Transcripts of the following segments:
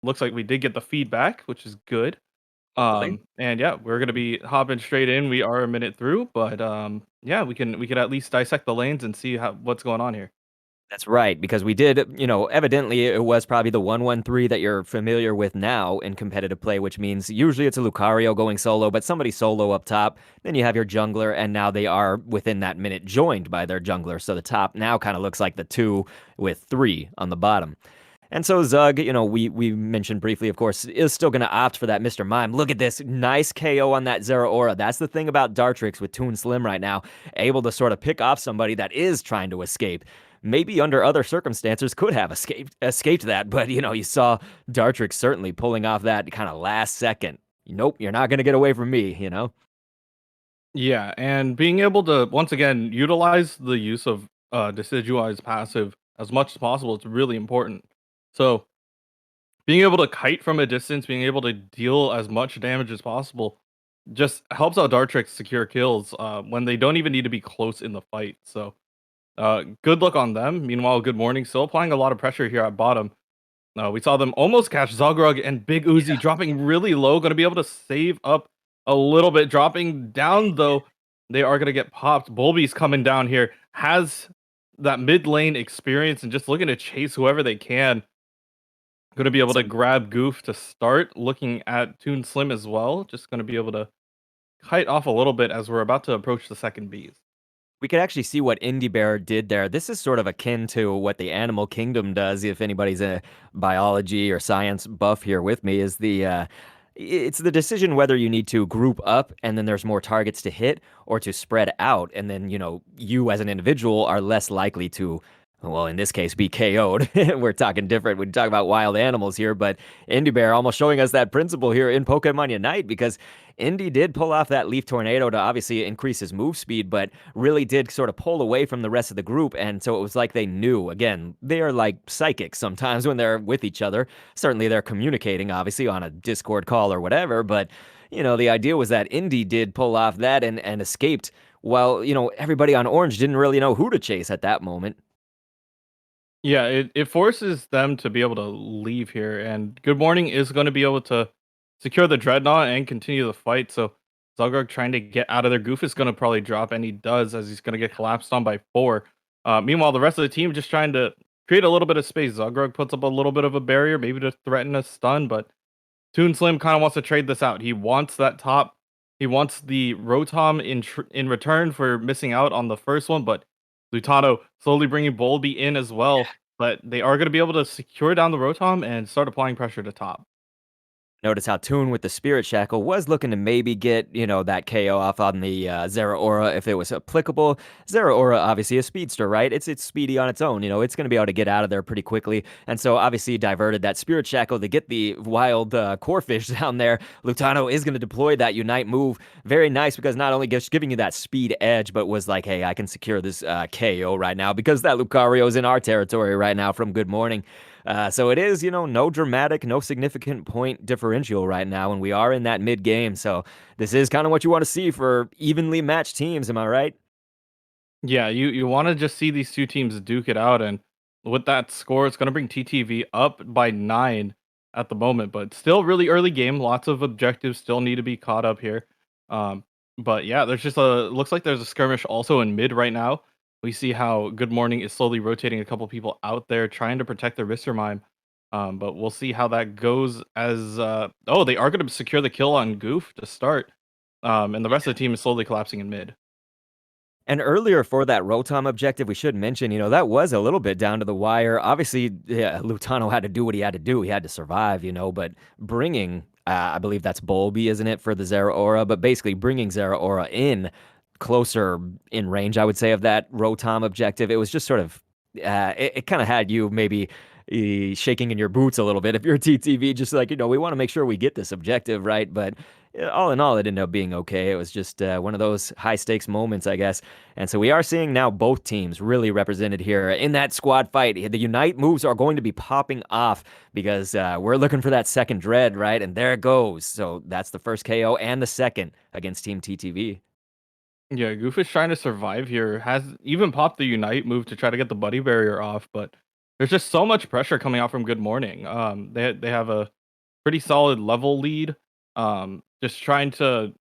looks like we did get the feedback, which is good. Hopefully. And yeah, we're gonna be hopping straight in. We are a minute through, but yeah, we can at least dissect the lanes and see how what's going on here. That's right, because we did, evidently it was probably the 1-1-3 that you're familiar with now in competitive play, which means usually it's a Lucario going solo, but somebody solo up top. Then you have your jungler, and now they are within that minute joined by their jungler. So the top now kind of looks like the 2 with 3 on the bottom. And so Zug, we mentioned briefly, of course, is still going to opt for that Mr. Mime. Look at this nice KO on that Zera Aura. That's the thing about Dartrix with Toon Slim right now, able to sort of pick off somebody that is trying to escape. Maybe under other circumstances could have escaped that, but you saw Dartrix certainly pulling off that kind of last second. Nope, you're not going to get away from me. Yeah, and being able to once again utilize the use of Decidueye's passive as much as possible is really important. So being able to kite from a distance, being able to deal as much damage as possible, just helps out Dartrix secure kills when they don't even need to be close in the fight. So good luck on them. Meanwhile, Good Morning still applying a lot of pressure here at bottom. We saw them almost catch Zogrug and Big Uzi dropping really low, going to be able to save up a little bit. Dropping down though, they are going to get popped. Bulby's coming down here, has that mid lane experience and just looking to chase whoever they can. Going to be able to Some grab Goof to start. Looking at Toon Slim as well, just going to be able to kite off a little bit as we're about to approach the second bees. We could actually see what Indie Bear did there. This is sort of akin to what the animal kingdom does. If anybody's a biology or science buff here with me, is it's the decision whether you need to group up and then there's more targets to hit, or to spread out and then you as an individual are less likely to, well, in this case, be KO'd. We're talking different. We talk about wild animals here, but Indie Bear almost showing us that principle here in Pokemon Unite, because Indy did pull off that Leaf Tornado to obviously increase his move speed, but really did sort of pull away from the rest of the group. And so it was like they knew. Again, they are like psychics sometimes when they're with each other. Certainly they're communicating, obviously, on a Discord call or whatever. But, the idea was that Indy did pull off that and escaped, while, everybody on Orange didn't really know who to chase at that moment. Yeah, it forces them to be able to leave here, and Good Morning is going to be able to secure the Dreadnought and continue the fight. So Zogrug trying to get out of there. Goof is going to probably drop, and he does, as he's going to get collapsed on by 4. Meanwhile, the rest of the team just trying to create a little bit of space. Zogrug puts up a little bit of a barrier, maybe to threaten a stun, but Toon Slim kind of wants to trade this out. He wants that top. He wants the Rotom in return for missing out on the first one, but Lutano slowly bringing Bolby in as well. But they are going to be able to secure down the Rotom and start applying pressure to top. Notice how Toon with the Spirit Shackle was looking to maybe get, that KO off on the Zera Aura if it was applicable. Zera Aura, obviously a speedster, right? It's speedy on its own. It's going to be able to get out of there pretty quickly. And so obviously diverted that Spirit Shackle to get the wild Corefish down there. Lutano is going to deploy that Unite move. Very nice, because not only just giving you that speed edge, but was like, hey, I can secure this KO right now because that Lucario is in our territory right now from Good Morning. So it is, no dramatic, no significant point differential right now, and we are in that mid game. So this is kind of what you want to see for evenly matched teams. Am I right? Yeah, you want to just see these two teams duke it out, and with that score, it's going to bring TTV up by 9 at the moment, but still really early game. Lots of objectives still need to be caught up here. Um, but yeah, there's just a looks like there's a skirmish also in mid right now. We see how Good Morning is slowly rotating a couple people out there trying to protect their Mr. Mime. But we'll see how that goes as oh, they are going to secure the kill on Goof to start. And the rest of the team is slowly collapsing in mid. And earlier for that Rotom objective, we should mention, that was a little bit down to the wire. Obviously, yeah, Lutano had to do what he had to do. He had to survive, but bringing, I believe that's Bulby, isn't it, for the Zera Aura? But basically bringing Zera Aura in closer in range, I would say, of that Rotom objective. It was just sort of, it kind of had you maybe shaking in your boots a little bit if you're a TTV, just like, we want to make sure we get this objective, right? But all in all, it ended up being okay. It was just one of those high stakes moments, I guess. And so we are seeing now both teams really represented here in that squad fight. The Unite moves are going to be popping off because we're looking for that second Dread, right? And there it goes. So that's the first KO and the second against Team TTV. Yeah, Goof is trying to survive here. Has even popped the Unite move to try to get the buddy barrier off, but there's just so much pressure coming out from Good Morning. They have a pretty solid level lead. Just trying to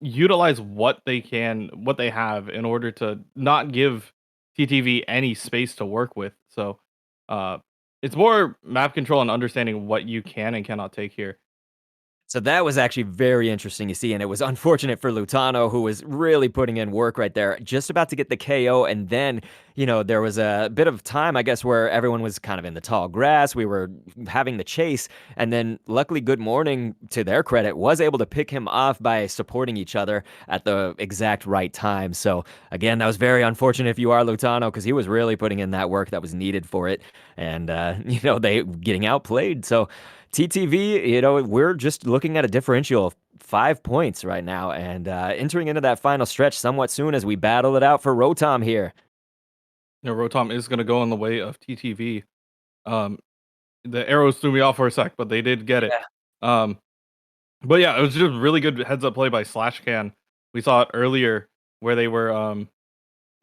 utilize what they have in order to not give TTV any space to work with. So, uh, it's more map control and understanding what you can and cannot take here. So that was actually very interesting to see, and it was unfortunate for Lutano, who was really putting in work right there, just about to get the KO, and then, there was a bit of time, I guess, where everyone was kind of in the tall grass. We were having the chase, and then luckily, Good Morning, to their credit, was able to pick him off by supporting each other at the exact right time. So again, that was very unfortunate if you are Lutano, because he was really putting in that work that was needed for it, and they getting outplayed. So TTV, we're just looking at a differential of 5 points right now and entering into that final stretch somewhat soon as we battle it out for Rotom here. Rotom is going to go in the way of TTV. Um, the arrows threw me off for a sec, but they did get it. Yeah. Um, but yeah, it was just really good heads up play by Slashcan. We saw it earlier where they were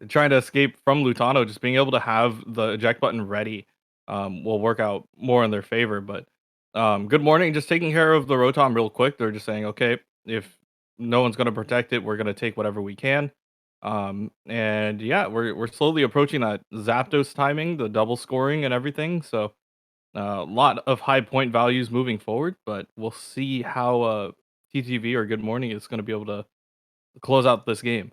trying to escape from Lutano. Just being able to have the eject button ready will work out more in their favor. But Good Morning, just taking care of the Rotom real quick. They're just saying, okay, if no one's going to protect it, we're going to take whatever we can. And yeah, we're slowly approaching that Zapdos timing, the double scoring and everything. So a lot of high point values moving forward, but we'll see how TTV or Good Morning is going to be able to close out this game.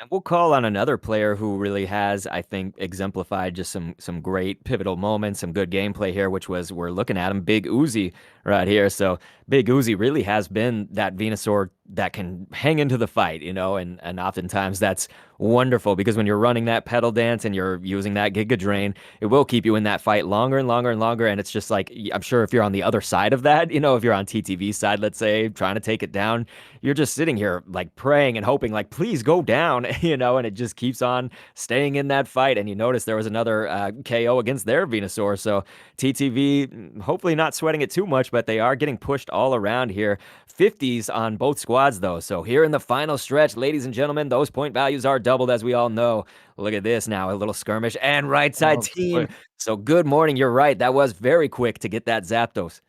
And we'll call on another player who really has, I think, exemplified just some great pivotal moments, some good gameplay here, which was we're looking at him, Big Uzi right here. So Big Uzi really has been that Venusaur that can hang into the fight, and oftentimes that's wonderful because when you're running that pedal dance and you're using that Giga Drain, it will keep you in that fight longer and longer and longer. And it's just like I'm sure if you're on the other side of that, if you're on TTV side, let's say, trying to take it down, you're just sitting here like praying and hoping like please go down, and it just keeps on staying in that fight. And you notice there was another KO against their Venusaur. So TTV hopefully not sweating it too much, but they are getting pushed all around here. 50s on both squads though. So here in the final stretch, ladies and gentlemen, those point values are doubled as we all know. Look at this now, a little skirmish and right side Oh, team. boy. So Good Morning, you're right. That was very quick to get that Zapdos.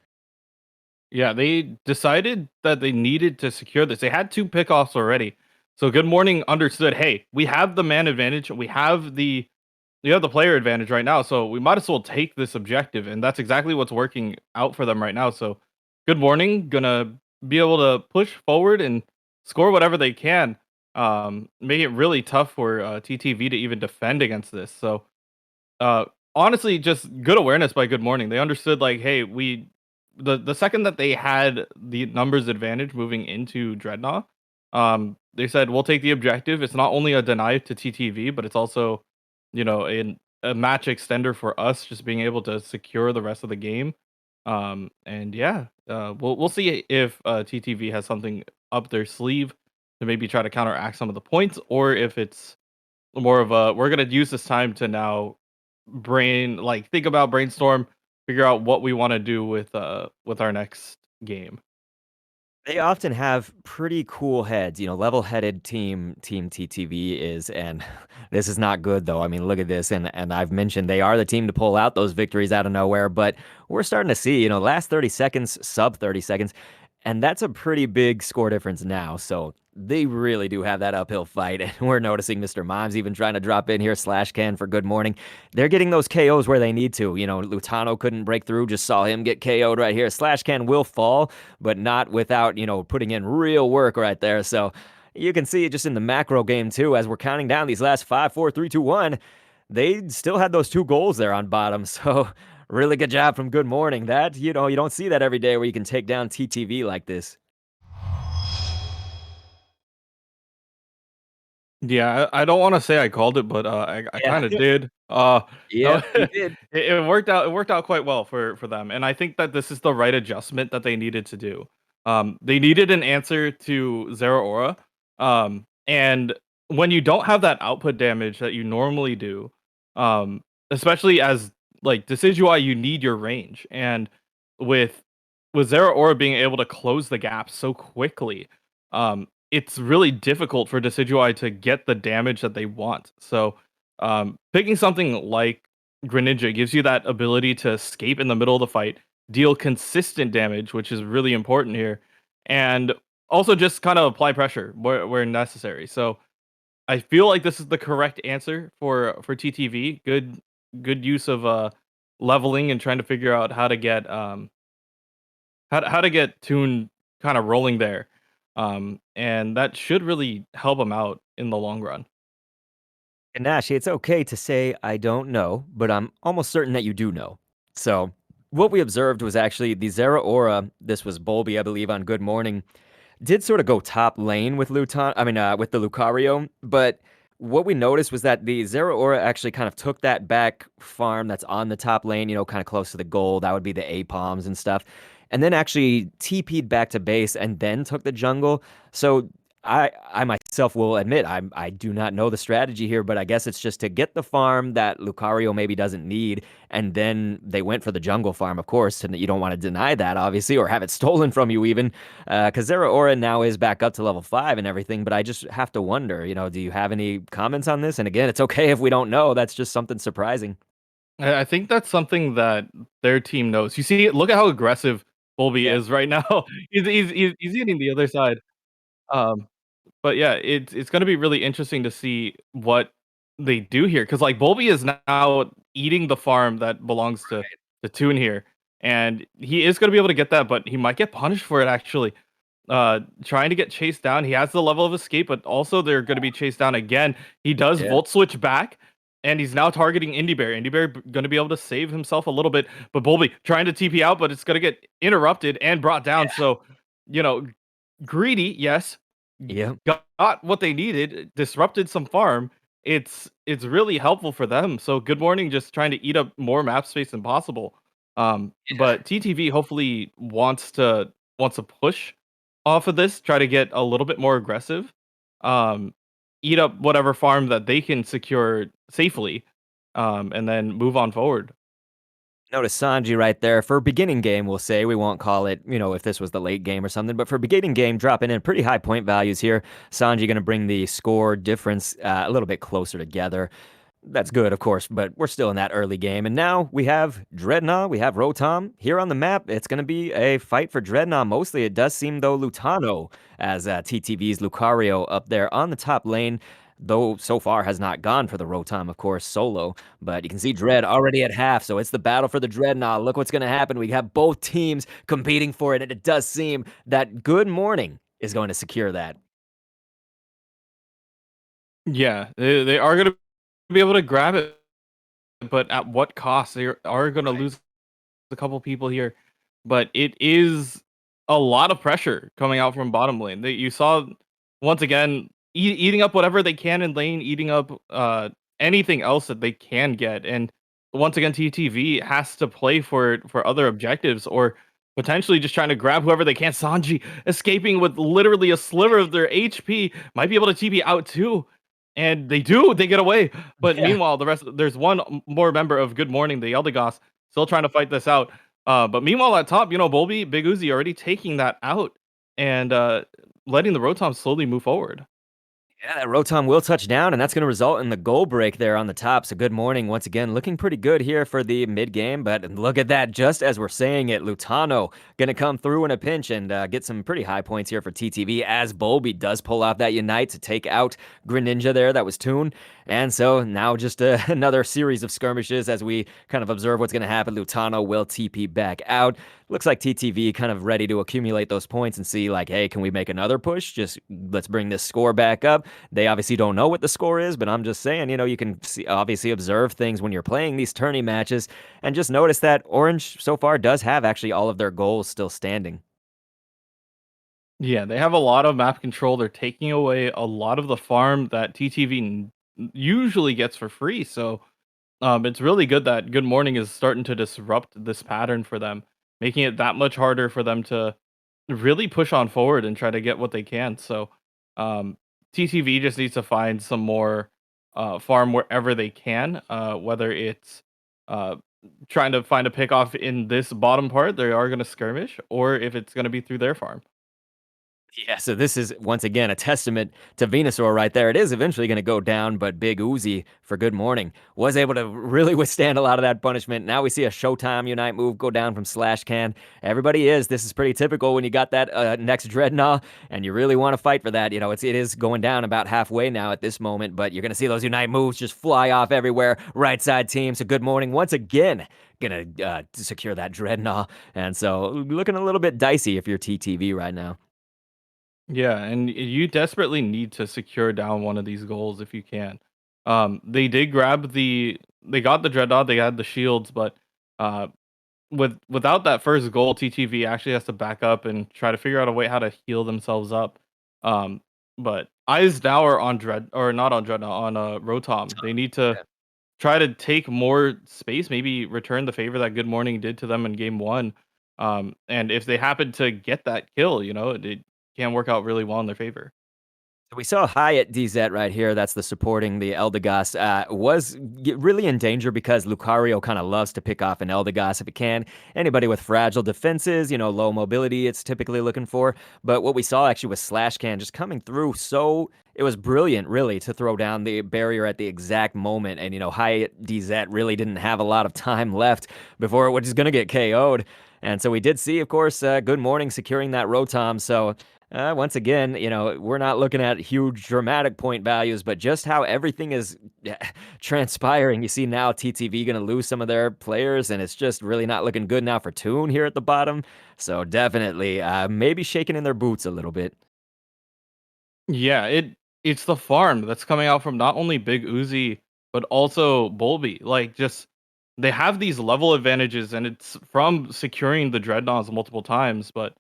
Yeah, they decided that they needed to secure this. They had 2 pickoffs already. So Good Morning understood, "Hey, we have the man advantage, we have the player advantage right now, so we might as well take this objective," and that's exactly what's working out for them right now. So Good Morning gonna be able to push forward and score whatever they can, make it really tough for, TTV to even defend against this. So uh, honestly, just good awareness by Good Morning. They understood like, hey, the second that they had the numbers advantage moving into Dreadnought, they said we'll take the objective. It's not only a deny to TTV, but it's also, a match extender for us, just being able to secure the rest of the game. And yeah, we'll see if TTV has something up their sleeve to maybe try to counteract some of the points, or if it's more of a we're gonna use this time to now think about brainstorm, figure out what we want to do with our next game. They often have pretty cool heads, level-headed team TTV is, and this is not good though. I mean, look at this, and I've mentioned they are the team to pull out those victories out of nowhere, but we're starting to see, last 30 seconds, sub 30 seconds, and that's a pretty big score difference now. So they really do have that uphill fight. And we're noticing Mr. Mimes even trying to drop in here, slash can for Good Morning. They're getting those KOs where they need to. Lutano couldn't break through, just saw him get KO'd right here. Slash can will fall, but not without, putting in real work right there. So you can see it just in the macro game too, as we're counting down these last 5, 4, 3, 2, 1. They still had those 2 goals there on bottom. So really good job from Good Morning. That, you don't see that every day where you can take down TTV like this. Yeah, I don't want to say I called it, but I Yeah. kind of did. No, Yep, you did. it worked out. It worked out quite well for them, and I think that this is the right adjustment that they needed to do. They needed an answer to Zero Aura, and when you don't have that output damage that you normally do, um, especially as like Decidueye, you need your range, and with Zero Aura being able to close the gap so quickly, it's really difficult for Decidueye to get the damage that they want. So, picking something like Greninja. It gives you that ability to escape in the middle of the fight, deal consistent damage, which is really important here, and also just kind of apply pressure where necessary. So I feel like this is the correct answer for TTV. Good use of leveling and trying to figure out how to get how to get Toon kind of rolling there. And that should really help him out in the long run. And Nash, it's okay to say I don't know, but I'm almost certain that you do know. So, what we observed was actually the Zera Aura. This was Bulby, I believe, on Good Morning. Did sort of go top lane with with the Lucario, but what we noticed was that the Zera Aura actually kind of took that back farm that's on the top lane, kind of close to the goal. That would be the A-palms and stuff. And then actually TP'd back to base and then took the jungle. So I myself will admit I do not know the strategy here, but I guess it's just to get the farm that Lucario maybe doesn't need, and then they went for the jungle farm, of course, and you don't want to deny that, obviously, or have it stolen from you even, because Zera Aura now is back up to level 5 and everything, but I just have to wonder, do you have any comments on this? And again, it's okay if we don't know. That's just something surprising. I think that's something that their team knows. You see, look at how aggressive Bulby Yeah. is right now. He's eating the other side. Um, But yeah, it's gonna be really interesting to see what they do here, because like Bulby is now eating the farm that belongs to Toon here, and he is gonna be able to get that, but he might get punished for it actually. Trying to get chased down. He has the level of escape, but also they're gonna be chased down again. He does Yeah. Volt Switch back, and he's now targeting Indy Bear. Indy Bear gonna be able to save himself a little bit, but Bulby trying to TP out, but it's gonna get interrupted and brought down. So, you know, greedy, yes, Yeah. got what they needed, disrupted some farm. It's really helpful for them. So good morning, just trying to eat up more map space than possible. But TTV hopefully wants to push off of this, try to get a little bit more aggressive, um, eat up whatever farm that they can secure safely, and then move on forward. Notice Sanji right there for beginning game, we'll say. We won't call it, if this was the late game or something, but for beginning game, dropping in pretty high point values here. Sanji going to bring the score difference a little bit closer together. That's good, of course, but we're still in that early game. And now we have Dreadnought, we have Rotom here on the map. It's going to be a fight for Dreadnought mostly. It does seem, though, Lutano as TTV's Lucario up there on the top lane, though so far has not gone for the Rotom, of course, solo. But you can see Dread already at half, so it's the battle for the Dreadnought. Look what's going to happen. We have both teams competing for it, and it does seem that Good Morning is going to secure that. Yeah, they are gonna be able to grab it, but at what cost? They are gonna lose a couple people here, but it is a lot of pressure coming out from bottom lane. You saw once again eating up whatever they can in lane, eating up anything else that they can get, and once again TTV has to play for other objectives or potentially just trying to grab whoever they can. Sanji escaping with literally a sliver of their HP might be able to TP out too. And they do, they get away. But Yeah. meanwhile, there's one more member of Good Morning, the Eldegoss, still trying to fight this out. But meanwhile, at top, Bulby, Big Uzi already taking that out and letting the Rotom slowly move forward. Yeah, that Rotom will touch down, and that's going to result in the goal break there on the top. So good morning once again. Looking pretty good here for the mid game, but look at that. Just as we're saying it, Lutano going to come through in a pinch and get some pretty high points here for TTV as Bulby does pull off that Unite to take out Greninja there. That was Toon. And so now just another series of skirmishes as we kind of observe what's going to happen. Lutano will TP back out. Looks like TTV kind of ready to accumulate those points and see like, hey, can we make another push? Just let's bring this score back up. They obviously don't know what the score is, but I'm just saying, you can obviously observe things when you're playing these tourney matches and just notice that Orange so far does have actually all of their goals still standing. Yeah, they have a lot of map control. They're taking away a lot of the farm that TTV usually gets for free. So it's really good that Good Morning is starting to disrupt this pattern for them, making it that much harder for them to really push on forward and try to get what they can. So um, TTV just needs to find some more farm wherever they can, whether it's uh, trying to find a pick off in this bottom part, they are going to skirmish, or if it's going to be through their farm. Yeah, so this is once again a testament to Venusaur right there. It is eventually going to go down, but Big Uzi for Good Morning was able to really withstand a lot of that punishment. Now we see a Showtime Unite move go down from Slash Can. Everybody is. This is pretty typical when you got that next Dreadnought and you really want to fight for that. You know, it is going down about halfway now at this moment, but you're going to see those Unite moves just fly off everywhere. Right side team. So Good Morning once again going to secure that Dreadnought. And so looking a little bit dicey if you're TTV right now. Yeah, and you desperately need to secure down one of these goals if you can. They did grab they got the Dreadnought, they had the shields, but uh, without that first goal, TTV actually has to back up and try to figure out a way how to heal themselves up. Um, but eyes now are on Dread or not on Dreadnought on Rotom. They need to try to take more space, maybe return the favor that Good Morning did to them in game one. And if they happen to get that kill, it can work out really well in their favor. We saw Hyatt DZ right here. That's the supporting the Eldegoss. Was really in danger because Lucario kind of loves to pick off an Eldegoss if it can. Anybody with fragile defenses, low mobility, it's typically looking for. But what we saw actually was Slash Can just coming through. So it was brilliant, really, to throw down the barrier at the exact moment. And, Hyatt DZ really didn't have a lot of time left before it was going to get KO'd. And so we did see, of course, Good Morning securing that Rotom. So once again, we're not looking at huge dramatic point values, but just how everything is transpiring. You see now TTV going to lose some of their players, and it's just really not looking good now for Toon here at the bottom. So definitely, maybe shaking in their boots a little bit. Yeah, it's the farm that's coming out from not only Big Uzi but also Bulby. Like just they have these level advantages and it's from securing the dreadnoughts multiple times, but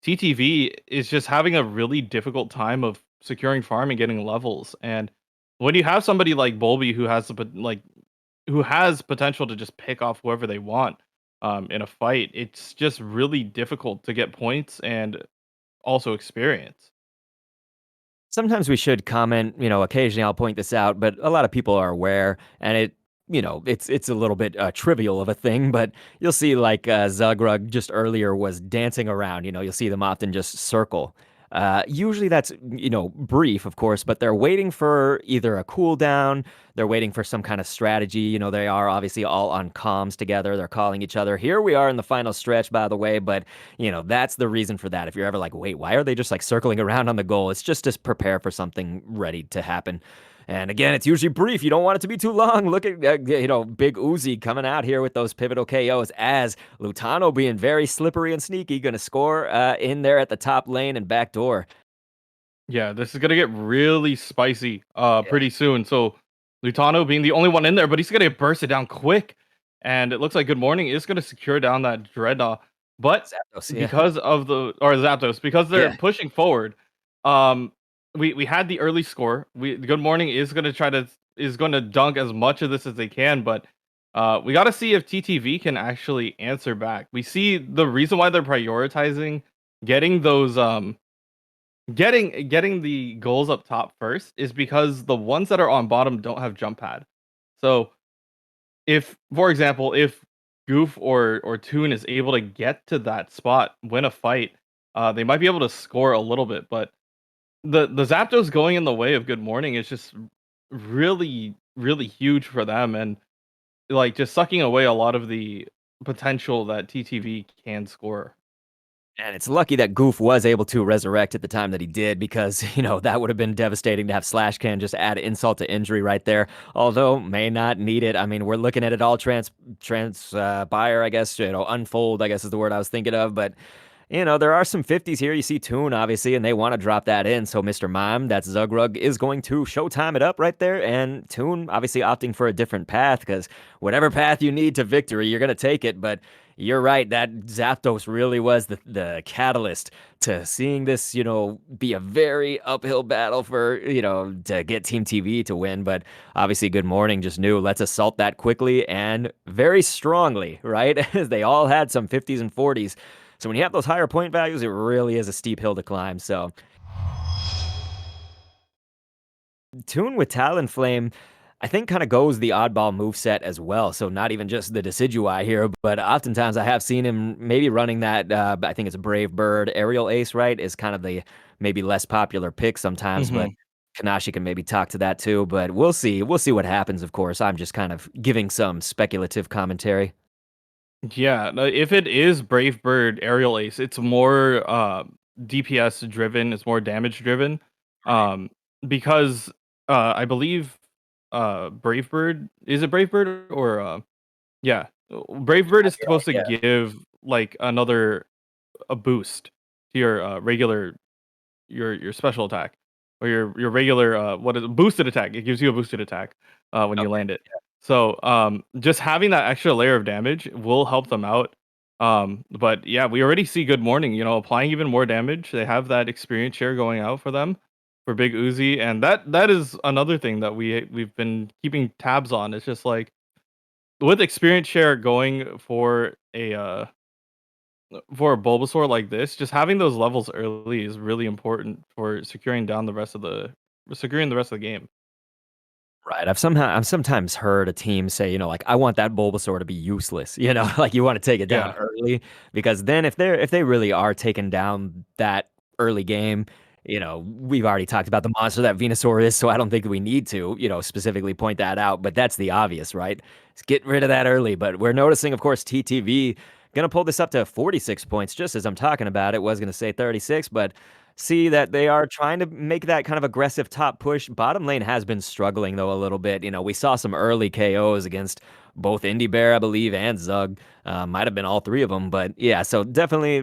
TTV is just having a really difficult time of securing farm and getting levels. And when you have somebody like Bulby who has who has potential to just pick off whoever they want in a fight, it's just really difficult to get points and also experience. Sometimes we should comment, occasionally I'll point this out, but a lot of people are aware, and it's a little bit trivial of a thing, but you'll see like Zugrug just earlier was dancing around. You'll see them often just circle. Usually that's brief, of course, but they're waiting for either a cooldown, they're waiting for some kind of strategy. They are obviously all on comms together. They're calling each other. Here we are in the final stretch, by the way, but that's the reason for that. If you're ever like, wait, why are they just like circling around on the goal? It's just to prepare for something ready to happen. And again, it's usually brief. You don't want it to be too long. Look at, Big Uzi coming out here with those pivotal KOs as Lutano being very slippery and sneaky, going to score in there at the top lane and back door. Yeah, this is gonna get really spicy Yeah, pretty soon. So Lutano being the only one in there, but he's gonna burst it down quick. And it looks like Good Morning is gonna secure down that Dreadnought. But Zapdos, yeah. because of the or Zapdos, because they're Yeah. pushing forward, um we had the early score. Good Morning is gonna dunk as much of this as they can, but we gotta see if TTV can actually answer back. We see the reason why they're prioritizing getting those getting the goals up top first is because the ones that are on bottom don't have jump pad. So if, for example, if Goof or Toon is able to get to that spot, win a fight, they might be able to score a little bit. But the Zapdos going in the way of Good Morning is just really huge for them, and like just sucking away a lot of the potential that TTV can score. And it's lucky that Goof was able to resurrect at the time that he did because, that would have been devastating to have Slash Can just add insult to injury right there. Although, may not need it. I mean, we're looking at it all transpire, I guess, unfold, I guess is the word I was thinking of. But there are some 50s here. You see Toon, obviously, and they want to drop that in. So Mr. Mime, that's Zugrug, is going to showtime it up right there. And Toon, obviously, opting for a different path because whatever path you need to victory, you're going to take it. But you're right, that Zapdos really was the catalyst to seeing this, be a very uphill battle for, to get Team TV to win. But obviously, Good Morning just knew let's assault that quickly and very strongly, right? As they all had some 50s and 40s. So when you have those higher point values, it really is a steep hill to climb. So Toon with Talonflame, I think kind of goes the oddball move set as well. So not even just the Decidui here, but oftentimes I have seen him maybe running that. I think it's Brave Bird aerial ace, right? Is kind of the maybe less popular pick sometimes, but Hmm. Kanashi can maybe talk to that too. But we'll see. We'll see what happens. Of course, I'm just kind of giving some speculative commentary. Yeah, no, if it is Brave Bird Aerial Ace, it's more DPS driven, it's more damage driven. Right. Um, because I believe Brave Bird, is it Brave Bird or yeah, Brave Bird is supposed to Yeah. give like another a boost to your regular your special attack or your regular what is it, boosted attack. It gives you a boosted attack when you Okay. land it. So just having that extra layer of damage will help them out. But yeah, we already see Good Morning, you know, applying even more damage. They have that experience share going out for them for Big Uzi, and that is another thing that we've been keeping tabs on. It's just like with experience share going for a Bulbasaur like this, just having those levels early is really important for securing the rest of the game. Right. I've sometimes heard a team say, like, I want that Bulbasaur to be useless, like you want to take it down Yeah. early because then if they really are taking down that early game, we've already talked about the monster that Venusaur is, so I don't think we need to, specifically point that out, but that's the obvious, right? Just get rid of that early. But we're noticing, of course, TTV gonna pull this up to 46 points just as I'm talking about it. Was gonna say 36, but see that they are trying to make that kind of aggressive top push. Bottom lane has been struggling though a little bit. We saw some early KOs against both Indie Bear, I believe, and Zug. Might have been all three of them, but yeah. So definitely,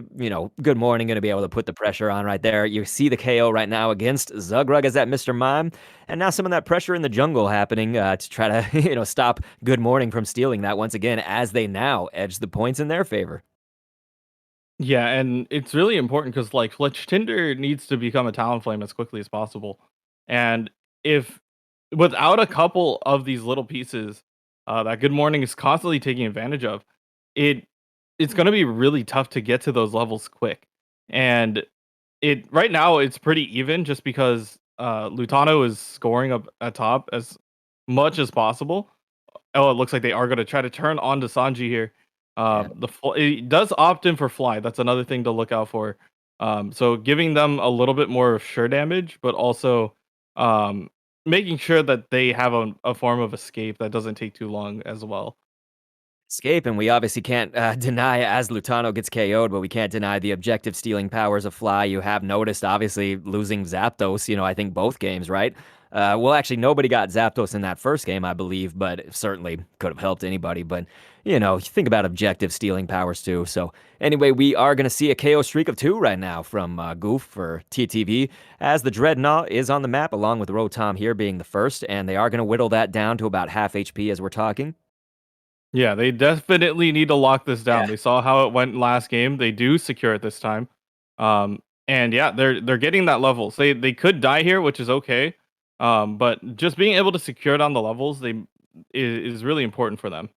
Good Morning going to be able to put the pressure on right there. You see the KO right now against Zugrug as that Mr. Mime, and now some of that pressure in the jungle happening to try to stop Good Morning from stealing that once again as they now edge the points in their favor. Yeah, and it's really important because like Fletch Tinder needs to become a Talonflame as quickly as possible. And if without a couple of these little pieces that Good Morning is constantly taking advantage of, it it's gonna be really tough to get to those levels quick. And it right now it's pretty even just because Lutano is scoring up at top as much as possible. Oh, it looks like they are gonna try to turn on to Sanji here. Yeah. It does opt in for fly. That's another thing to look out for. So giving them a little bit more of sure damage, but also um, making sure that they have a form of escape that doesn't take too long as well. Escape, and we obviously can't deny as Lutano gets KO'd, but we can't deny the objective stealing powers of Fly. You have noticed, obviously, losing Zapdos, I think both games, right? Well, actually, nobody got Zapdos in that first game, I believe, but it certainly could have helped anybody. But, think about objective stealing powers too. So, anyway, we are going to see a KO streak of two right now from Goof for TTV, as the Dreadnought is on the map, along with Rotom here being the first, and they are going to whittle that down to about half HP as we're talking. Yeah, they definitely need to lock this Yeah. down. They saw how it went last game. They do secure it this time. And yeah, they're getting that level. So they could die here, which is okay. But just being able to secure it on the levels is really important for them.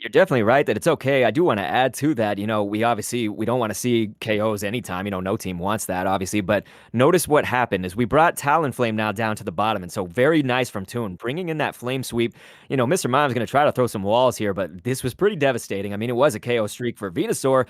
You're definitely right that it's okay. I do want to add to that, we don't want to see KOs anytime. No team wants that, obviously. But notice what happened is we brought Talonflame now down to the bottom, and so very nice from Toon, bringing in that Flame Sweep. Mr. Mime's going to try to throw some walls here, but this was pretty devastating. I mean, it was a KO streak for Venusaur,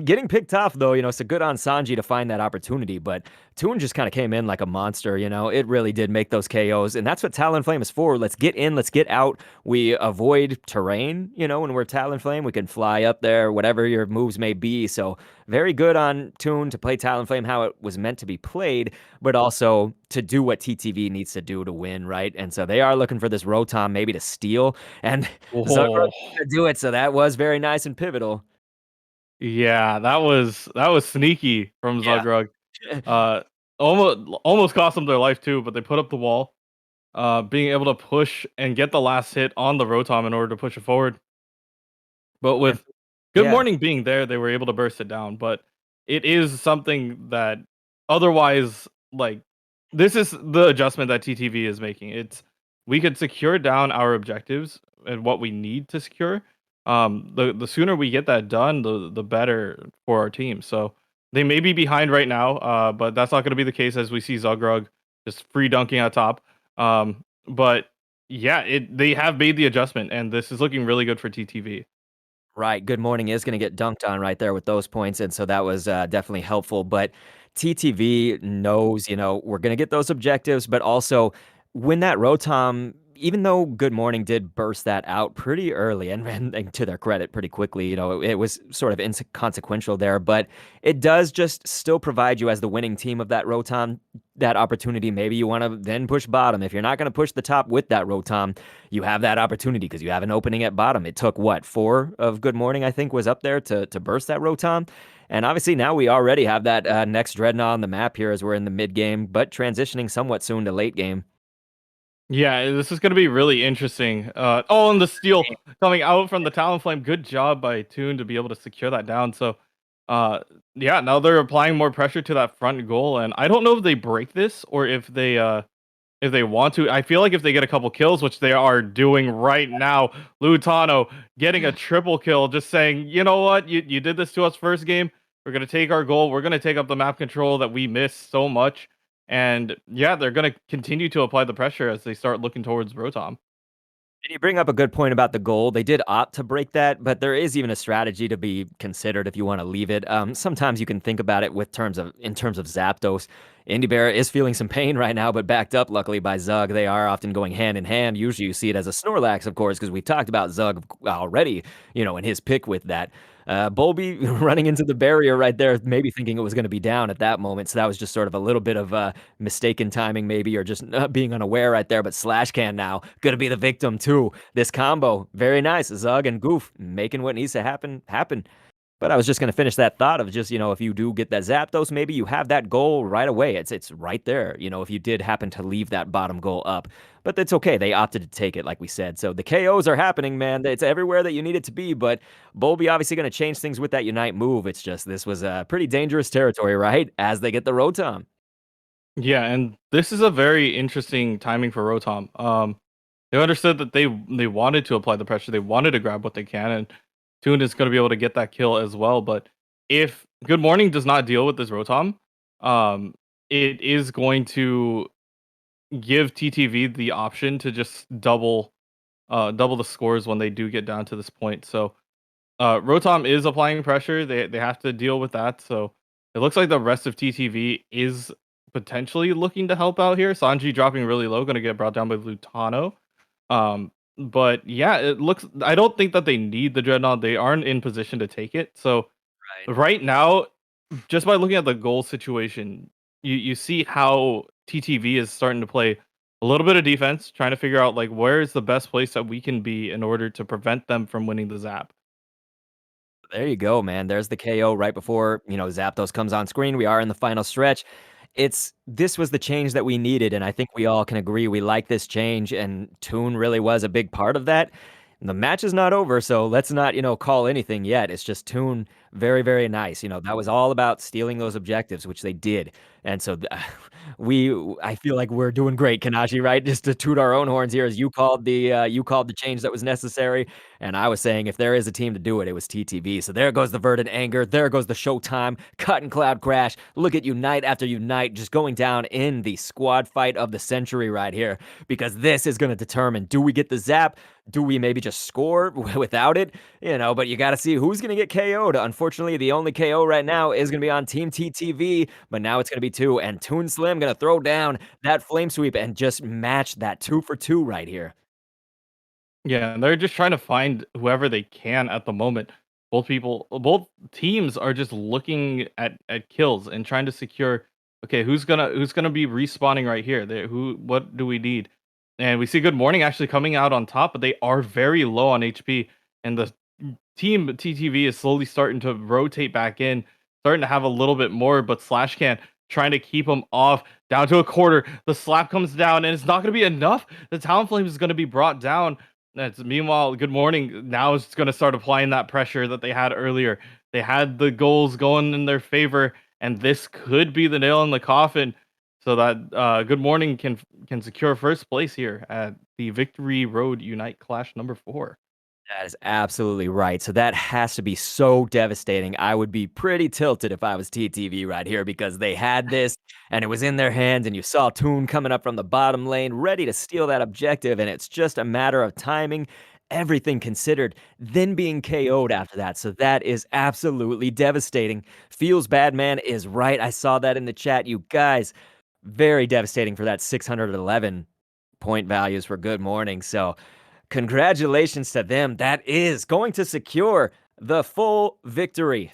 getting picked off though. So good on Sanji to find that opportunity, but Toon just kind of came in like a monster. It really did make those KOs, and that's what Talonflame is for. Let's get in, let's get out. We avoid terrain, when we're Talonflame. We can fly up there, whatever your moves may be. So, very good on Toon to play Talonflame how it was meant to be played, but also to do what TTV needs to do to win, right? And so they are looking for this Rotom maybe to steal, and Zucker's Oh, gonna do it. So that was very nice and pivotal. yeah, that was sneaky from Yeah. Zugrug. Uh, almost cost them their life too, but they put up the wall. Being able to push and get the last hit on the Rotom in order to push it forward. But And with Good yeah. Morning being there, they were able to burst it down. But it is something that otherwise, like, this is the adjustment that TTV is making. It's we could secure down our objectives and what we need to secure. The sooner we get that done, the better for our team. So they may be behind right now, but that's not going to be the case as we see Zugrug just free dunking on top. But Yeah, they have made the adjustment, and this is looking really good for TTV. Right, good morning is gonna get dunked on right there with those points, and so that was, definitely helpful, but TTV knows, we're gonna get those objectives, but also when that Rotom even though Good Morning did burst that out pretty early, and to their credit, pretty quickly, it was sort of inconsequential there, but it does just still provide you as the winning team of that Rotom, that opportunity. Maybe you wanna then push bottom. If you're not gonna push the top with that Rotom, you have that opportunity because you have an opening at bottom. It took what, 4 of Good Morning, I think, was up there to burst that Rotom. And obviously now we already have that next Dreadnought on the map here as we're in the mid game, but transitioning somewhat soon to late game. Yeah, this is gonna be really interesting. Oh, and the steal coming out from the Talonflame. Good job by Toon to be able to secure that down. So, uh, yeah, now they're applying more pressure to that front goal, and I don't know if they break this or if they want to. I feel like if they get a couple kills, which they are doing right now, Lutano getting a triple kill, just saying, you know what, you did this to us first game. We're gonna take our goal. We're gonna take up the map control that we missed so much. And yeah, they're gonna continue to apply the pressure as they start looking towards Rotom. And you bring up a good point about the goal. They did opt to break that, but there is even a strategy to be considered if you want to leave it. Sometimes you can think about it with terms of in terms of Zapdos. Indy Bear is feeling some pain right now, but backed up luckily by Zug. They are often going hand in hand. Usually you see it as a Snorlax, of course, because we've talked about Zug already, in his pick with that. Bolby running into the barrier right there, maybe thinking it was going to be down at that moment. So that was just sort of a little bit of mistaken timing, maybe, or just not being unaware right there. But Slash Can now going to be the victim too. This combo, very nice. Zug and Goof making what needs to happen happen. But I was just gonna finish that thought of just, if you do get that Zapdos, maybe you have that goal right away. It's right there, if you did happen to leave that bottom goal up. But that's okay. They opted to take it, like we said. So the KOs are happening, man. It's everywhere that you need it to be. But Bolby obviously gonna change things with that Unite move. It's just this was a pretty dangerous territory, right? As they get the Rotom. Yeah, and this is a very interesting timing for Rotom. They understood that they wanted to apply the pressure. They wanted to grab what they can, and Toon is going to be able to get that kill as well. But if Good Morning does not deal with this Rotom, um, it is going to give TTV the option to just double the scores when they do get down to this point. So Rotom is applying pressure. They have to deal with that. So it looks like the rest of TTV is potentially looking to help out here. Sanji dropping really low, going to get brought down by Lutano. But yeah, it looks. I don't think that they need the Dreadnought. They aren't in position to take it. So Right. right now, just by looking at the goal situation, you see how TTV is starting to play a little bit of defense, trying to figure out like where is the best place that we can be in order to prevent them from winning the Zap. There you go, man. There's the KO right before, Zapdos comes on screen. We are in the final stretch. This was the change that we needed, and I think we all can agree we like this change, and Toon really was a big part of that. The match is not over, so let's not, call anything yet. It's just Toon, very, very nice. That was all about stealing those objectives, which they did. And so I feel like we're doing great, Kanaji, right? Just to toot our own horns here, as you called the change that was necessary. And I was saying if there is a team to do it, it was TTV. So there goes the Verdant Anger. There goes the Showtime. Cut and Cloud Crash. Look at Unite after Unite just going down in the squad fight of the century right here. Because this is going to determine, do we get the Zap? Do we maybe just score without it? But you got to see who's going to get KO'd. Unfortunately, the only KO right now is going to be on Team TTV, but now it's going to be two. And Toon Slim going to throw down that Flame Sweep and just match that 2 for 2 right here. Yeah, and they're just trying to find whoever they can at the moment. Both teams are just looking at kills and trying to secure. Okay, who's gonna be respawning right here? What do we need? And we see Good Morning actually coming out on top, but they are very low on HP, and the team TTV is slowly starting to rotate back in, starting to have a little bit more. But Slash Can trying to keep them off down to a quarter. The slap comes down, and it's not going to be enough. The Talonflame is going to be brought down. Meanwhile, Good Morning now is going to start applying that pressure that they had earlier. They had the goals going in their favor, and this could be the nail in the coffin, so that Good Morning can secure first place here at the Victory Road Unite Clash number 4. That is absolutely right. So that has to be so devastating. I would be pretty tilted if I was TTV right here because they had this and it was in their hands, and you saw Toon coming up from the bottom lane, ready to steal that objective, and it's just a matter of timing, everything considered, then being KO'd after that. So that is absolutely devastating. Feels bad, man, is right. I saw that in the chat. You guys, very devastating for that 611 point values for Good Morning. So congratulations to them. That is going to secure the full victory.